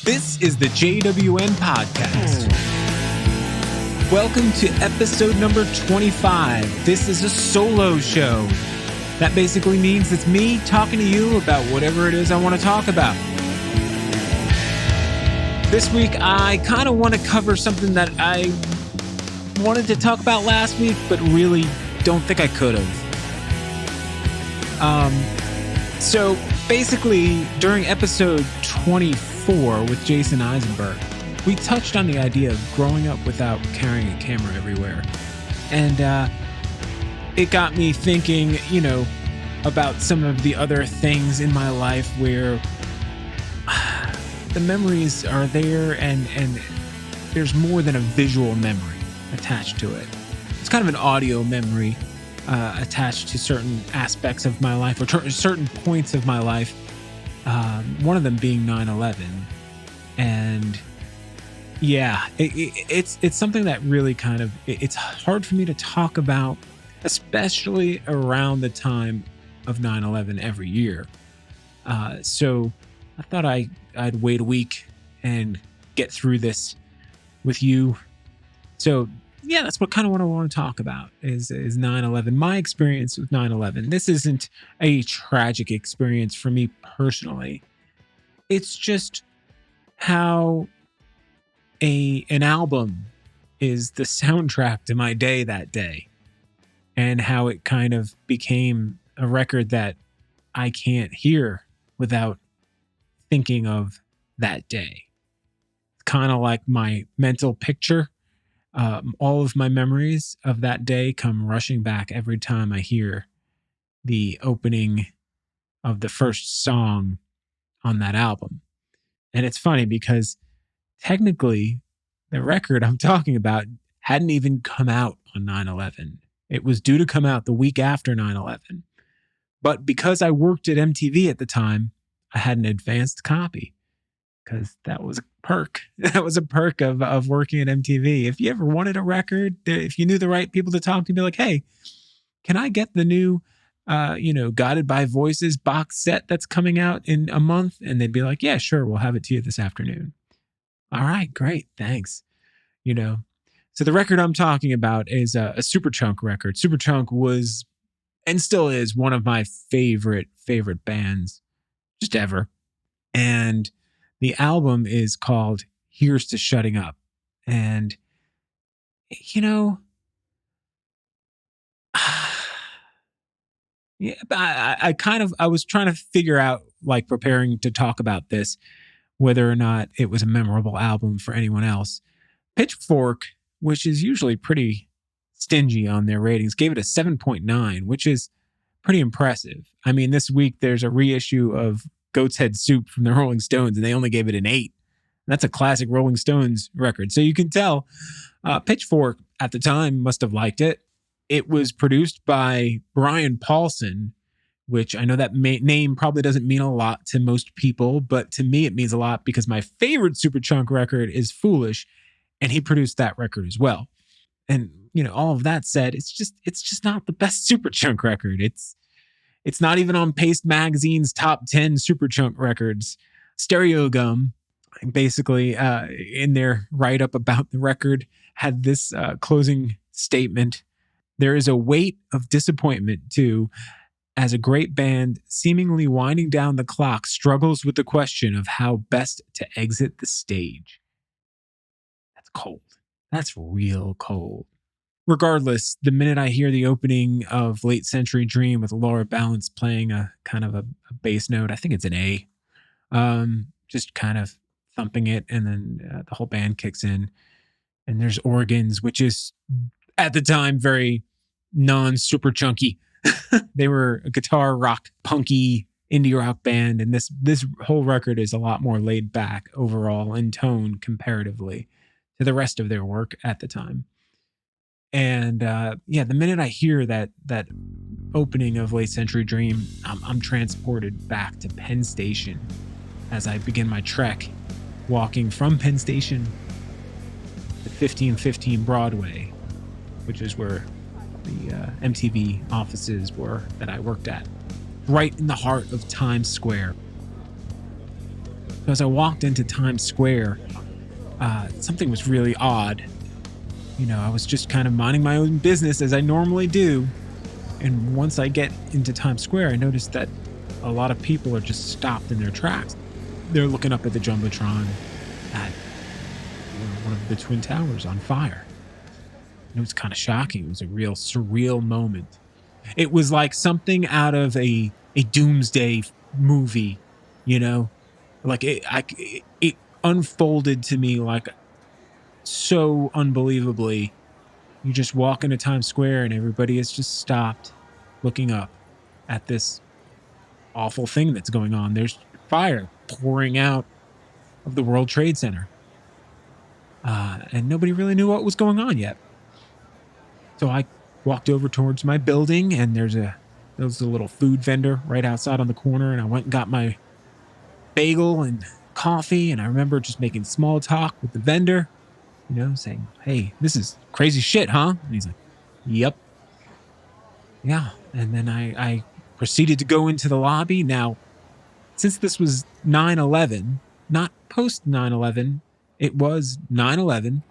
This is the JWN podcast. Welcome to episode number 25. This is a solo show. That basically means it's me talking to you about whatever it is I want to talk about. This week, I kind of want to cover something that I wanted to talk about last week, but really don't think I could have. So basically, during episode 24 with Jason Eisenberg, we touched on the idea of growing up without carrying a camera everywhere. And it got me thinking, about some of the other things in my life where the memories are there and there's more than a visual memory attached to it. It's kind of an audio memory attached to certain aspects of my life or certain points of my life. One of them being 9/11. And yeah, it's something that really kind of, it's hard for me to talk about, especially around the time of 9/11 every year. So I thought I'd wait a week and get through this with you. So yeah, that's what I want to talk about is 9/11, my experience with 9/11. This isn't a tragic experience for me personally. It's just how an album is the soundtrack to my day that day, and how it kind of became a record that I can't hear without thinking of that day. It's kind of like my mental picture. All of my memories of that day come rushing back every time I hear the opening of the first song on that album. And it's funny because technically the record I'm talking about hadn't even come out on 9/11. It was due to come out the week after 9/11. But because I worked at MTV at the time, I had an advanced copy. Because that was a perk. That was a perk of working at MTV. If you ever wanted a record, if you knew the right people to talk to, be like, hey, can I get the new, Guided by Voices box set that's coming out in a month? And they'd be like, yeah, sure, we'll have it to you this afternoon. All right, great, thanks. So the record I'm talking about is a Superchunk record. Superchunk was, and still is, one of my favorite bands just ever. And the album is called Here's to Shutting Up. And, yeah, I was trying to figure out, like preparing to talk about this, whether or not it was a memorable album for anyone else. Pitchfork, which is usually pretty stingy on their ratings, gave it a 7.9, which is pretty impressive. I mean, this week there's a reissue of Goat's Head Soup from the Rolling Stones, and they only gave it an 8. That's a classic Rolling Stones record. So you can tell Pitchfork at the time must have liked it. It was produced by Brian Paulson, which I know that name probably doesn't mean a lot to most people, but to me it means a lot because my favorite Superchunk record is Foolish, and he produced that record as well. And, all of that said, it's just not the best Superchunk record. It's not even on Paste Magazine's top 10 Superchunk records. Stereo Gum, basically, in their write-up about the record, had this closing statement. There is a weight of disappointment, too, as a great band seemingly winding down the clock struggles with the question of how best to exit the stage. That's cold. That's real cold. Regardless, the minute I hear the opening of Late Century Dream with Laura Balance playing a kind of a bass note, I think it's an A, just kind of thumping it, and then the whole band kicks in, and there's organs, which is at the time very non-super chunky. They were a guitar rock, punky indie rock band, and this whole record is a lot more laid back overall in tone comparatively to the rest of their work at the time. And the minute I hear that opening of Late Century Dream, I'm transported back to Penn Station as I begin my trek, walking from Penn Station to 1515 Broadway, which is where the MTV offices were that I worked at, right in the heart of Times Square. So as I walked into Times Square, something was really odd. I was just kind of minding my own business as I normally do. And once I get into Times Square, I noticed that a lot of people are just stopped in their tracks. They're looking up at the Jumbotron at one of the Twin Towers on fire. It was kind of shocking. It was a real surreal moment. It was like something out of a doomsday movie, like it unfolded to me like so unbelievably. You just walk into Times Square and everybody is just stopped looking up at this awful thing that's going on. There's fire pouring out of the World Trade Center. And nobody really knew what was going on yet. So I walked over towards my building, and there was a little food vendor right outside on the corner, and I went and got my bagel and coffee, and I remember just making small talk with the vendor, saying, "Hey, this is crazy shit, huh?" And he's like, "Yep." Yeah. And then I proceeded to go into the lobby. Now, since this was 9/11, not post 9/11, it was 9/11,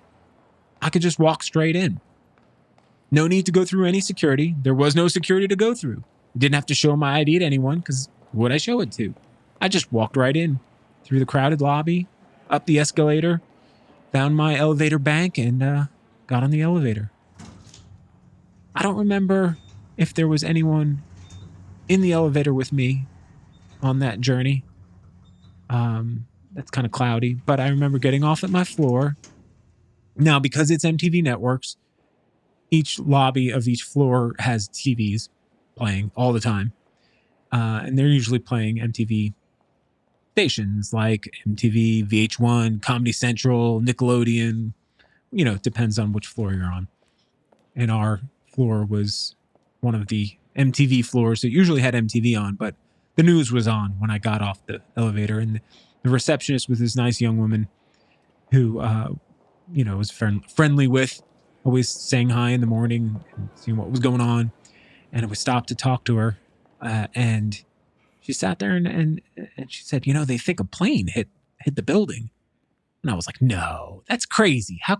I could just walk straight in. No need to go through any security. There was no security to go through. I didn't have to show my ID to anyone because who would I show it to? I just walked right in through the crowded lobby, up the escalator, found my elevator bank, and got on the elevator. I don't remember if there was anyone in the elevator with me on that journey. That's kind of cloudy, but I remember getting off at my floor. Now, because it's MTV Networks, each lobby of each floor has TVs playing all the time. And they're usually playing MTV stations like MTV, VH1, Comedy Central, Nickelodeon. It depends on which floor you're on. And our floor was one of the MTV floors that usually had MTV on, but the news was on when I got off the elevator. And the receptionist was this nice young woman who, was friendly with, always saying hi in the morning and seeing what was going on. And we stopped to talk to her. And she sat there and she said, they think a plane hit the building. And I was like, no, that's crazy. How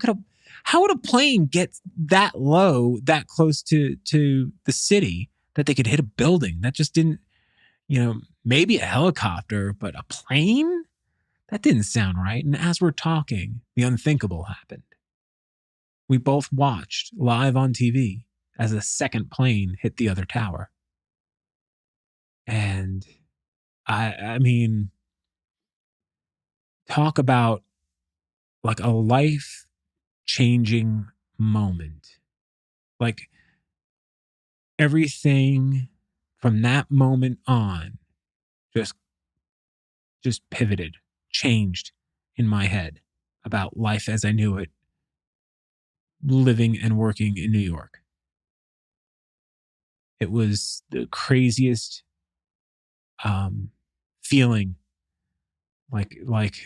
would a plane get that low, that close to the city that they could hit a building? That just didn't, maybe a helicopter, but a plane? That didn't sound right. And as we're talking, the unthinkable happened. We both watched live on TV as a second plane hit the other tower. And I mean, talk about like a life changing moment. Like everything from that moment on just pivoted, changed in my head about life as I knew it, living and working in New York. It was the craziest feeling, like like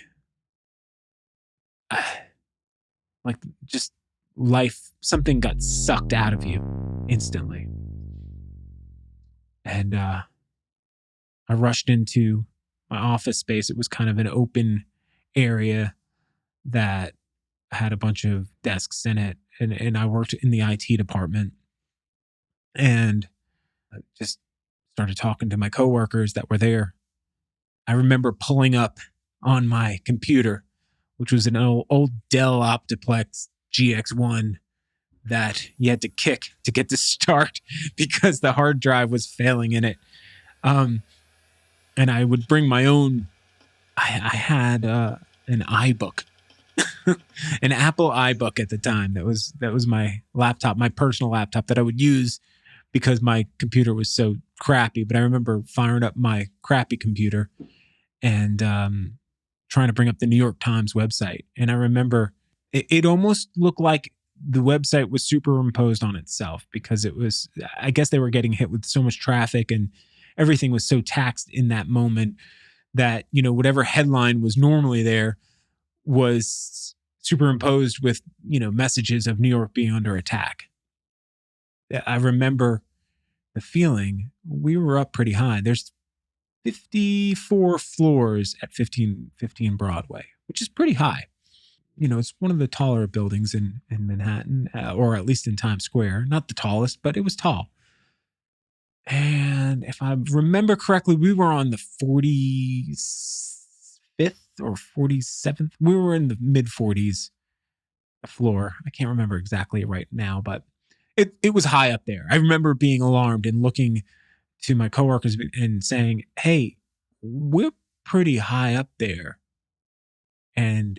just life, something got sucked out of you instantly. And I rushed into my office space. It was kind of an open area that had a bunch of desks in it. And I worked in the IT department, and I just started talking to my coworkers that were there. I remember pulling up on my computer, which was an old Dell Optiplex GX1 that you had to kick to get to start because the hard drive was failing in it. And I would bring my own. I had an iBook, an Apple iBook at the time. That was my laptop, my personal laptop that I would use because my computer was so crappy. But I remember firing up my crappy computer and trying to bring up the New York Times website. And I remember it almost looked like the website was superimposed on itself because it was, I guess they were getting hit with so much traffic and everything was so taxed in that moment that, whatever headline was normally there was superimposed with, messages of New York being under attack. I remember the feeling. We were up pretty high. There's 54 floors at 1515 Broadway, which is pretty high. It's one of the taller buildings in Manhattan, or at least in Times Square. Not the tallest, but it was tall. And if I remember correctly, we were on the 45th or 47th. We were in the mid 40s floor. I can't remember exactly right now, but it was high up there. I remember being alarmed and looking to my coworkers and saying, "Hey, we're pretty high up there." And,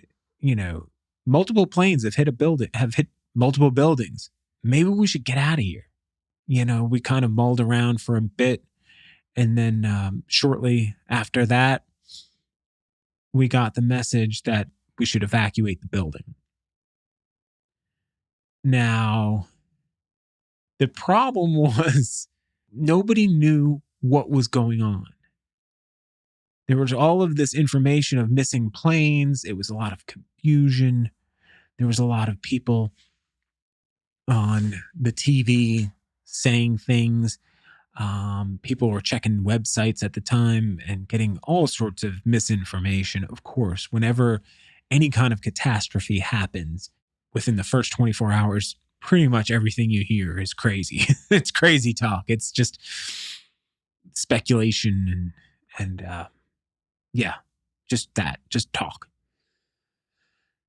multiple planes have hit multiple buildings. Maybe we should get out of here. We kind of mulled around for a bit. And then shortly after that, we got the message that we should evacuate the building. Now, the problem was nobody knew what was going on. There was all of this information of missing planes. It was a lot of confusion. There was a lot of people on the TV saying things. People were checking websites at the time and getting all sorts of misinformation. Of course, whenever any kind of catastrophe happens within the first 24 hours, pretty much everything you hear is crazy. It's crazy talk. It's just speculation and yeah, just talk.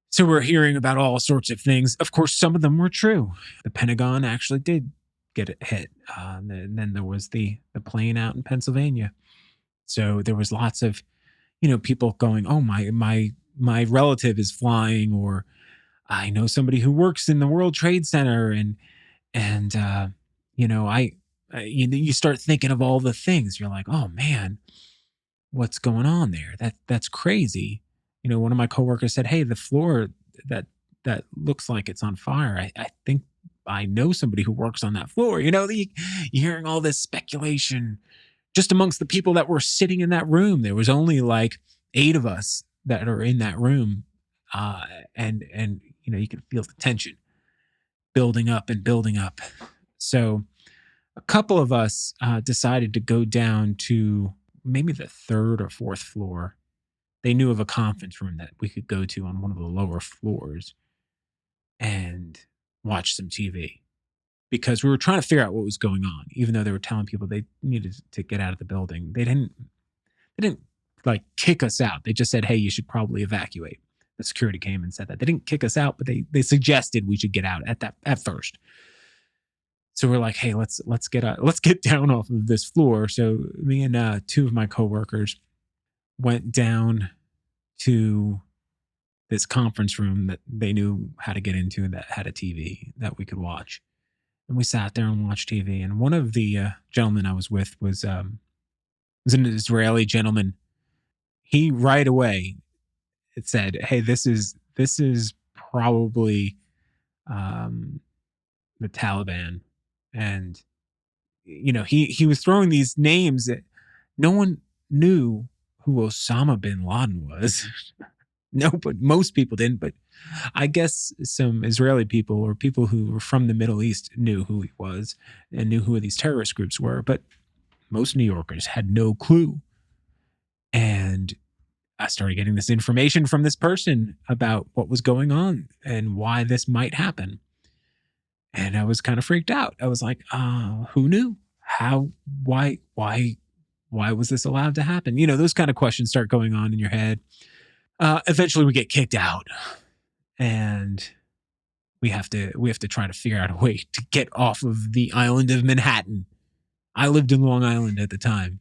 So we're hearing about all sorts of things. Of course, some of them were true. The Pentagon actually did get it hit. And then there was the plane out in Pennsylvania. So there was lots of, people going, "Oh, my relative is flying," or "I know somebody who works in the World Trade Center," and you start thinking of all the things. You're like, "Oh man, what's going on there? That's crazy." One of my coworkers said, "Hey, the floor that looks like it's on fire. I think I know somebody who works on that floor." You're hearing all this speculation just amongst the people that were sitting in that room. There was only like 8 of us that are in that room, and you can feel the tension building up and building up. So a couple of us decided to go down to maybe the 3rd or 4th floor. They knew of a conference room that we could go to on one of the lower floors and watch some TV, because we were trying to figure out what was going on. Even though they were telling people they needed to get out of the building, they didn't like kick us out. They just said, "Hey, you should probably evacuate." The security came and said that. They didn't kick us out, but they suggested we should get out at first. So we're like, "Hey, let's get down off of this floor." So me and 2 of my coworkers went down to this conference room that they knew how to get into, that had a TV that we could watch. And we sat there and watched TV. And one of the gentlemen I was with was an Israeli gentleman. He right away said, "Hey, this is probably the Taliban." And he was throwing these names that no one knew who Osama bin Laden was. No, but most people didn't. But I guess some Israeli people or people who were from the Middle East knew who he was and knew who these terrorist groups were. But most New Yorkers had no clue. And I started getting this information from this person about what was going on and why this might happen. And I was kind of freaked out. I was like, who knew? How? Why was this allowed to happen? Those kind of questions start going on in your head. Eventually we get kicked out, and we have to try to figure out a way to get off of the island of Manhattan. I lived in Long Island at the time.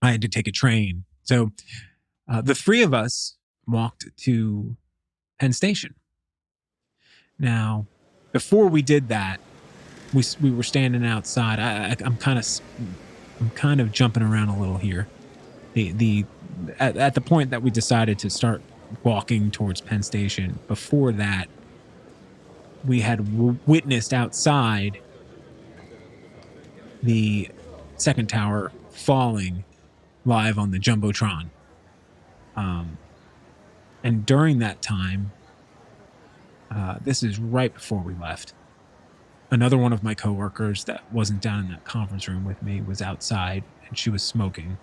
I had to take a train. So the 3 of us walked to Penn Station. Now, before we did that, we were standing outside. I'm kind of jumping around a little here. At the point that we decided to start walking towards Penn Station, before that, we had witnessed outside the second tower falling live on the Jumbotron. And during that time, this is right before we left, another one of my coworkers that wasn't down in that conference room with me was outside, and she was smoking.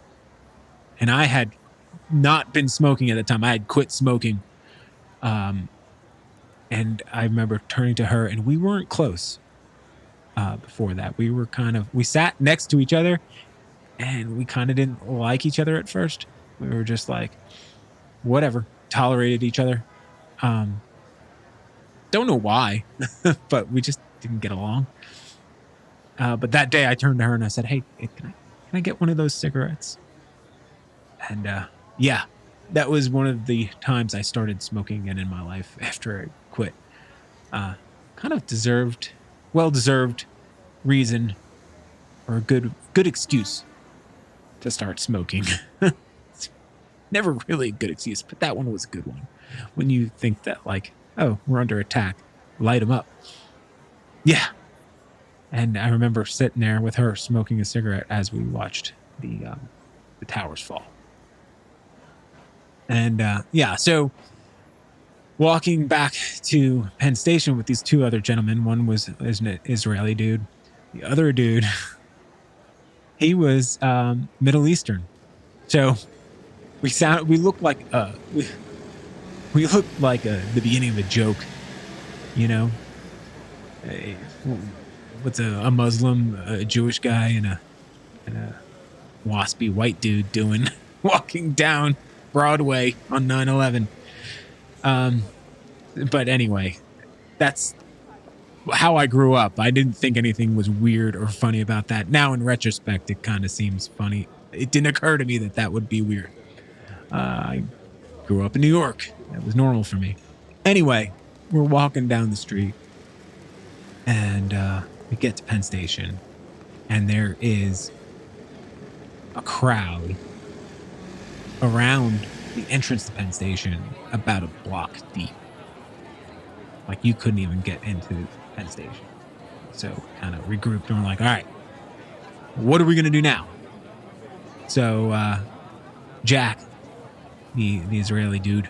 And I had not been smoking at the time. I had quit smoking. Um, and I remember turning to her, and we weren't close before that. We sat next to each other, and we kind of didn't like each other at first. We were just like, whatever, tolerated each other. Um, don't know why, but we just didn't get along. But that day I turned to her and I said, "Hey, can I get one of those cigarettes?" And yeah, that was one of the times I started smoking again in my life after I quit. Uh, kind of well deserved reason or a good excuse to start smoking. It's never really a good excuse, but that one was a good one. When you think that, like, oh, we're under attack, light them up. Yeah. And I remember sitting there with her smoking a cigarette as we watched the towers fall. And yeah, so walking back to Penn Station with these two other gentlemen. One is an Israeli dude. The other dude, he was Middle Eastern. So we looked like we looked like the beginning of a joke, you know. A, what's a Muslim, a Jewish guy, and a waspy white dude doing walking down Broadway on 9/11. But anyway, that's how I grew up. I didn't think anything was weird or funny about that. Now, in retrospect, it kind of seems funny. It didn't occur to me that that would be weird. I grew up in New York. That was normal for me. Anyway, we're walking down the street, and we get to Penn Station, and there is a crowd around the entrance to Penn Station about a block deep. Like, you couldn't even get into Penn Station. So kind of regrouped and we're like, all right, what are we going to do now? So Jack, the Israeli dude,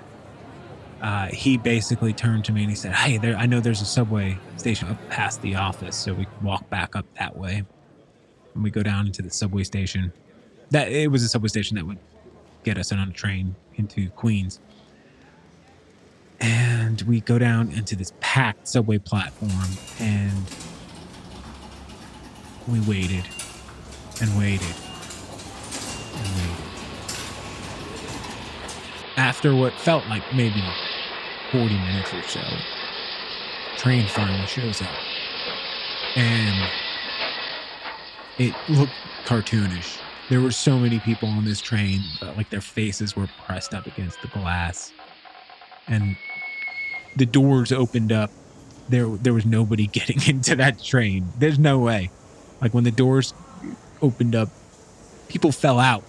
he basically turned to me and he said, hey, I know there's a subway station up past the office, so we walk back up that way. And we go down into the subway station. It was a subway station that would get us on a train into Queens. And we go down into this packed subway platform, and we waited and waited and waited. After what felt like maybe 40 minutes or so, train finally shows up. And it looked cartoonish. There were so many people on this train, like their faces were pressed up against the glass. And the doors opened up. There was nobody getting into that train. There's no way. Like, when the doors opened up, people fell out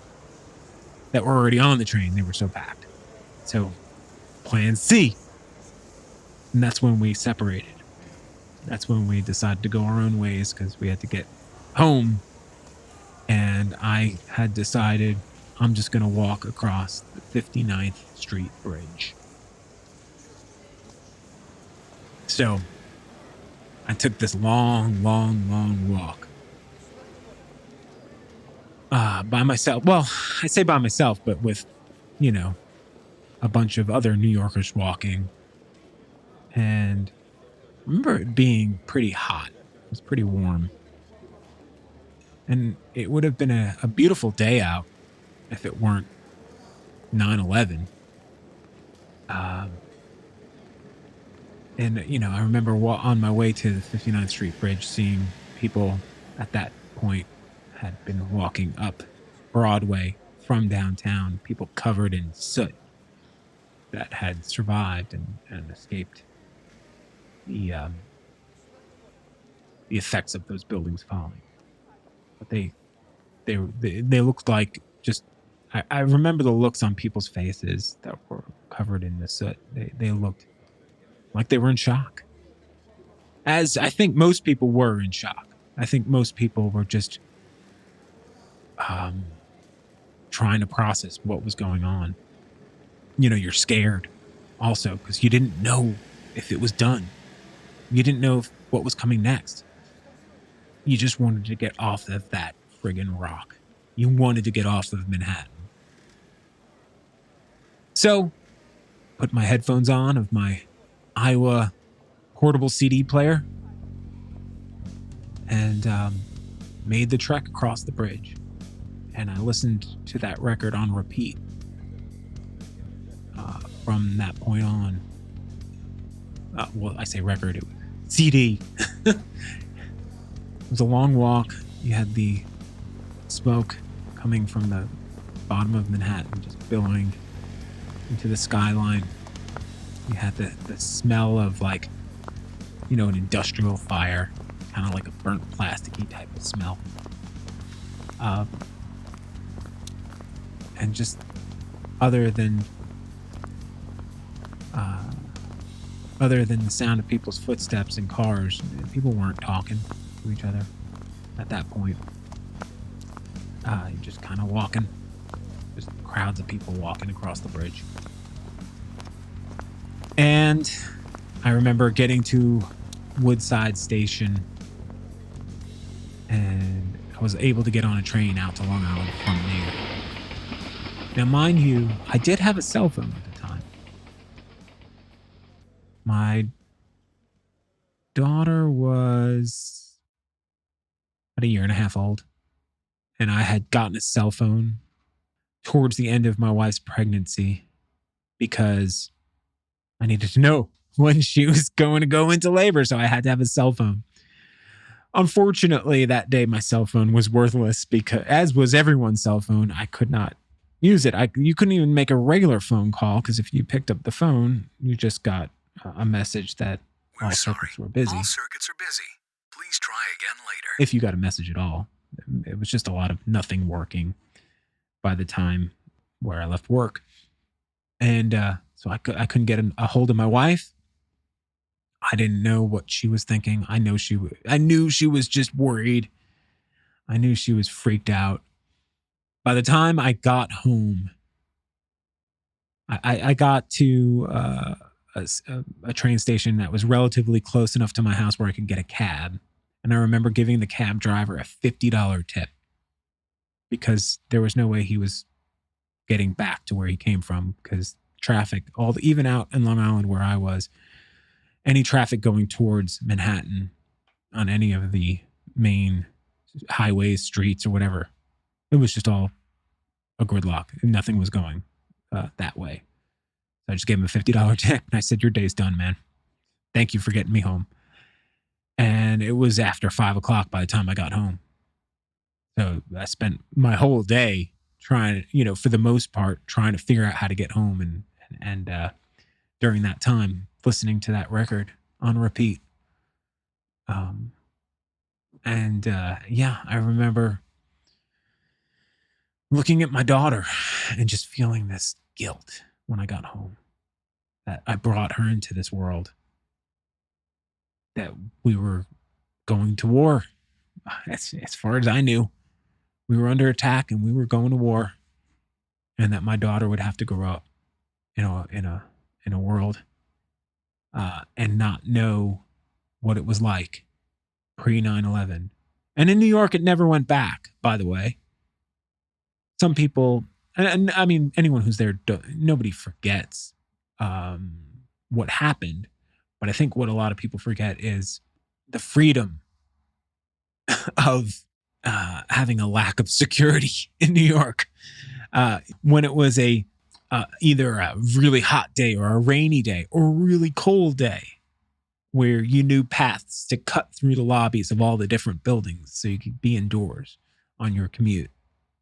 that were already on the train. They were so packed. So, plan C. And that's when we separated. That's when we decided to go our own ways because we had to get home. And I had decided I'm just going to walk across the 59th Street Bridge. So I took this long walk by myself. Well, I say by myself, but with, a bunch of other New Yorkers walking. And I remember it being pretty hot. It was pretty warm. And it would have been a beautiful day out if it weren't 9/11. And, I remember on my way to the 59th Street Bridge, seeing people at that point had been walking up Broadway from downtown, people covered in soot that had survived and escaped the effects of those buildings falling. But they looked like just, I remember the looks on people's faces that were covered in the soot. They looked like they were in shock. As I think most people were in shock. I think most people were just trying to process what was going on. You're scared also because you didn't know if it was done. You didn't know what was coming next. You just wanted to get off of that friggin' rock. You wanted to get off of Manhattan. So, put my headphones on of my Iowa portable CD player and made the trek across the bridge. And I listened to that record on repeat from that point on. Well, I say record, it was CD. It was a long walk. You had the smoke coming from the bottom of Manhattan, just billowing into the skyline. You had the smell of, like, an industrial fire, kind of like a burnt plasticky type of smell. And just other than the sound of people's footsteps in cars, people weren't talking to each other at that point. You're just kind of walking, just crowds of people walking across the bridge. And I remember getting to Woodside Station, and I was able to get on a train out to Long Island from there. Now, mind you, I did have a cell phone at the time. My daughter was about a year and a half old, and I had gotten a cell phone towards the end of my wife's pregnancy because I needed to know when she was going to go into labor, so I had to have a cell phone. Unfortunately, that day my cell phone was worthless because, as was everyone's cell phone, I could not use it. You couldn't even make a regular phone call because if you picked up the phone, you just got a message that all circuits were busy. All circuits are busy. Please try again later. If you got a message at all. It was just a lot of nothing working by the time where I left work. And so I couldn't get a hold of my wife. I didn't know what she was thinking. I knew she was just worried. I knew she was freaked out. By the time I got home, I got to a train station that was relatively close enough to my house where I could get a cab. And I remember giving the cab driver a $50 tip because there was no way he was getting back to where he came from because traffic, even out in Long Island where I was, any traffic going towards Manhattan on any of the main highways, streets, or whatever, it was just all a gridlock. Nothing was going that way. So I just gave him a $50 tip and I said, "Your day's done, man. Thank you for getting me home." And it was after 5 o'clock by the time I got home. So I spent my whole day trying, for the most part, trying to figure out how to get home. And during that time, listening to that record on repeat. I remember looking at my daughter and just feeling this guilt when I got home that I brought her into this world, that we were going to war. As far as I knew, we were under attack and we were going to war, and that my daughter would have to grow up, in a world and not know what it was like pre 9/11. And in New York, it never went back, by the way. Some people, and I mean, anyone who's there, nobody forgets what happened. But I think what a lot of people forget is the freedom of having a lack of security in New York. When it was either a really hot day or a rainy day or a really cold day, where you knew paths to cut through the lobbies of all the different buildings so you could be indoors on your commute.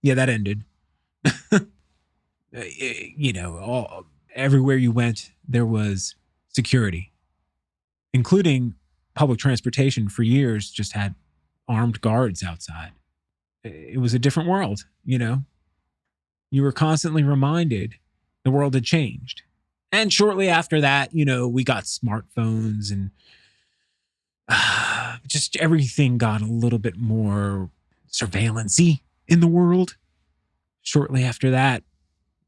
Yeah, that ended. Everywhere you went, there was security, including public transportation for years just had armed guards outside. It was a different world, You were constantly reminded the world had changed. And shortly after that, we got smartphones and just everything got a little bit more surveillance-y in the world. Shortly after that,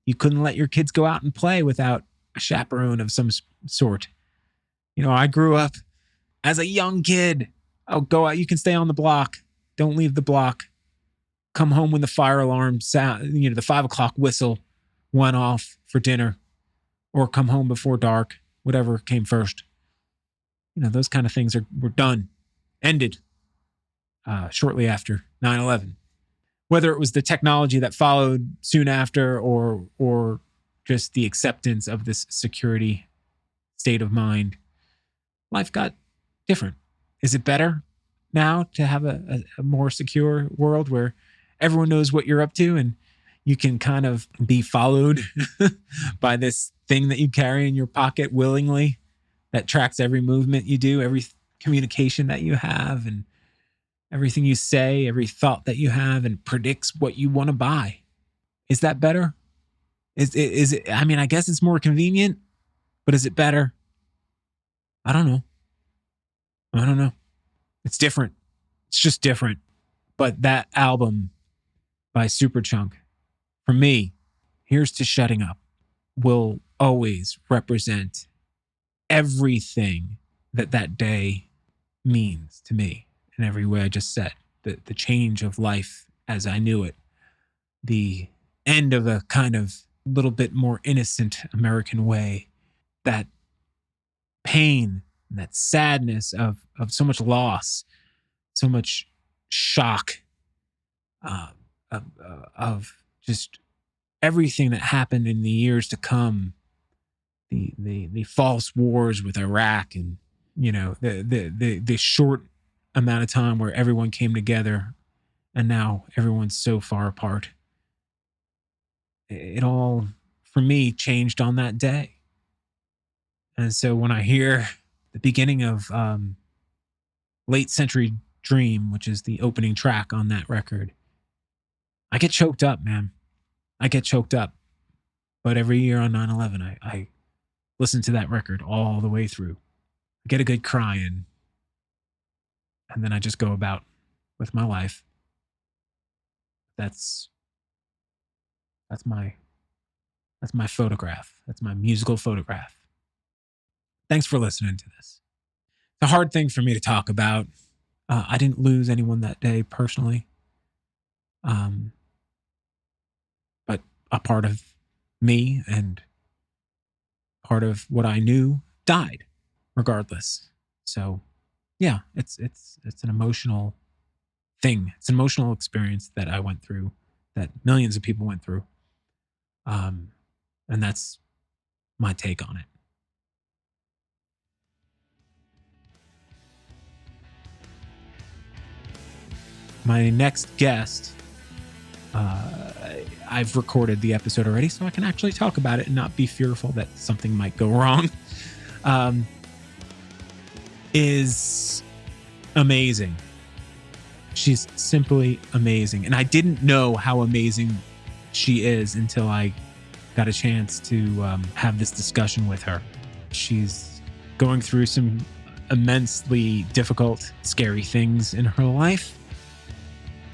you couldn't let your kids go out and play without a chaperone of some sort. I grew up as a young kid. Oh, go out. You can stay on the block. Don't leave the block. Come home when the fire alarm sound, the 5 o'clock whistle went off for dinner. or come home before dark, whatever came first. Those kind of things were done, ended shortly after 9/11. Whether it was the technology that followed soon after or just the acceptance of this security state of mind, life got different. Is it better now to have a more secure world where everyone knows what you're up to and you can kind of be followed by this thing that you carry in your pocket willingly that tracks every movement you do, every communication that you have, and everything you say, every thought that you have, and predicts what you want to buy? Is that better? Is it? I mean, I guess it's more convenient, but is it better? I don't know. It's different. It's just different. But that album by Superchunk, for me, Here's to Shutting Up, will always represent everything that day means to me in every way I just said. The change of life as I knew it. The end of a kind of little bit more innocent American way. That pain, that sadness of so much loss, so much shock, of just everything that happened in the years to come. The false wars with Iraq, and the short amount of time where everyone came together, and now everyone's so far apart. It all, for me, changed on that day. And so when I hear the beginning of Late Century Dream, which is the opening track on that record, I get choked up, man. I get choked up. But every year on 9/11, I listen to that record all the way through. I get a good cry in, and then I just go about with my life. That's my photograph. That's my musical photograph. Thanks for listening to this. It's a hard thing for me to talk about. I didn't lose anyone that day personally. But a part of me and part of what I knew died regardless. So yeah, it's an emotional thing. It's an emotional experience that I went through, that millions of people went through. And that's my take on it. My next guest, I've recorded the episode already, so I can actually talk about it and not be fearful that something might go wrong, is amazing. She's simply amazing. And I didn't know how amazing she is until I got a chance to have this discussion with her. She's going through some immensely difficult, scary things in her life.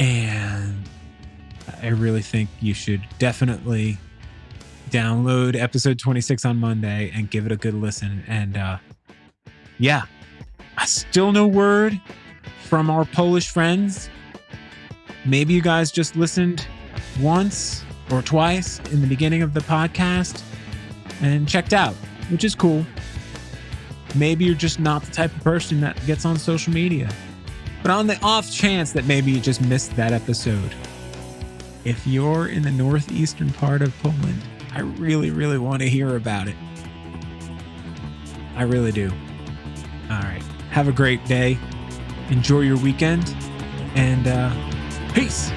And I really think you should definitely download episode 26 on Monday and give it a good listen. And yeah, still no word from our Polish friends. Maybe you guys just listened once or twice in the beginning of the podcast and checked out, which is cool. Maybe you're just not the type of person that gets on social media. But on the off chance that maybe you just missed that episode, if you're in the northeastern part of Poland, I really, really want to hear about it. I really do. All right. Have a great day. Enjoy your weekend. And peace.